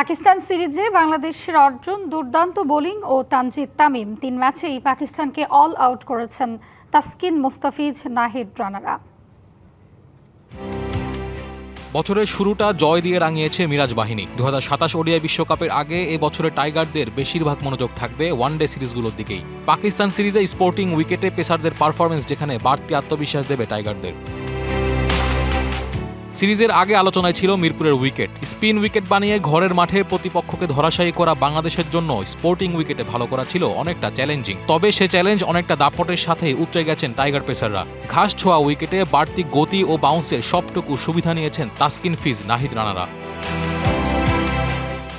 পাকিস্তান সিরিজে বাংলাদেশের অর্জন দুর্দান্ত বোলিং ও তানজিদ তামিম ৩ ম্যাচেই পাকিস্তানকে অল আউট করেছেন তাসকিন, মুস্তাফিজ, নাহিদ রানারা। বছরের শুরুটা জয় দিয়ে রাঙিয়েছে মিরাজ বাহিনী। 2027 ওডিআই বিশ্বকাপের আগে এ বছরের টাইগারদের বেশিরভাগ মনোযোগ থাকবে ওয়ানডে সিরিজগুলোর দিকেই। পাকিস্তান সিরিজে স্পোর্টিং উইকেটে পেসারদের পারফরমেন্স যেখানে বাড়তি আত্মবিশ্বাস দেবে টাইগারদের। সিরিজের আগে আলোচনায় ছিল মিরপুরের উইকেট। স্পিন উইকেট বানিয়ে ঘরের মাঠে প্রতিপক্ষকে ধরাশায়ী করা বাংলাদেশের জন্য স্পোর্টিং উইকেটে ভালো করা ছিল অনেকটা চ্যালেঞ্জিং। তবে সে চ্যালেঞ্জ অনেকটা দাপটের সাথে উতরে গেছেন টাইগার পেসাররা। ঘাস ছোঁয়া উইকেটে বাড়তি গতি ও বাউন্সের সবটুকু সুবিধা নিয়েছেন তাসকিন, ফিজ, নাহিদ রানারা।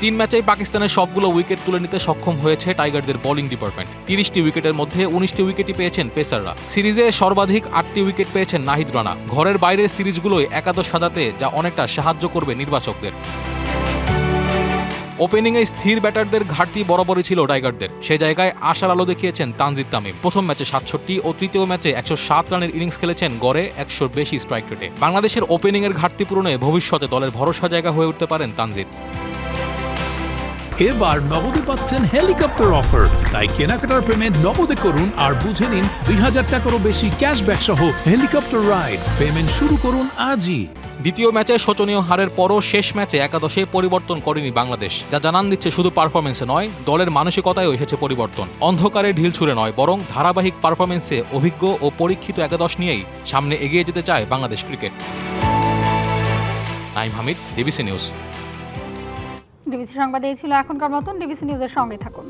3 ম্যাচেই পাকিস্তানের সবগুলো উইকেট তুলে নিতে সক্ষম হয়েছে টাইগারদের বোলিং ডিপার্টমেন্ট। 30টি উইকেটের মধ্যে 19টি উইকেটই পেয়েছেন পেসাররা। সিরিজে সর্বাধিক 8টি উইকেট পেয়েছেন নাহিদ রানা। ঘরের বাইরের সিরিজগুলোয় একাদশ সাজাতে যা অনেকটা সাহায্য করবে নির্বাচকদের। ওপেনিংয়ে স্থির ব্যাটারদের ঘাটতি বরাবরই ছিল টাইগারদের। সে জায়গায় আশার আলো দেখিয়েছেন তানজিদ তামিম। প্রথম ম্যাচে 67 ও তৃতীয় ম্যাচে 107 রানের ইনিংস খেলেছেন, গড়ে 100-র বেশি স্ট্রাইক রেটে। বাংলাদেশের ওপেনিংয়ের ঘাটতি পূরণে ভবিষ্যতে দলের ভরসা জায়গা হয়ে উঠতে পারেন তানজিদ। এবার নগদে পাচ্ছেন হেলিকপ্টার অফার, তাই কেনাকাটার পেমেন্ট নগদে করুন আর বুঝে নিন 2000 টাকারও বেশি ক্যাশব্যাক সহ হেলিকপ্টার রাইড। পেমেন্ট শুরু করুন আজই। দ্বিতীয় ম্যাচে শোচনীয় হারের পরও শেষ ম্যাচে একাদশে পরিবর্তন করেনি বাংলাদেশ, যা জানান দিচ্ছে শুধু পারফরমেন্সে নয়, দলের মানসিকতায়ও এসেছে পরিবর্তন। অন্ধকারে ঢিল ছুড়ে নয়, বরং ধারাবাহিক পারফরমেন্সে অভিজ্ঞ ও পরীক্ষিত একাদশ নিয়েই সামনে এগিয়ে যেতে চায় Bangladesh cricket. Naim Hamid, DBC news. DBC সংবাদে ছিল এখনকার মতন। ডিবিসি নিউজের সঙ্গে থাকুন।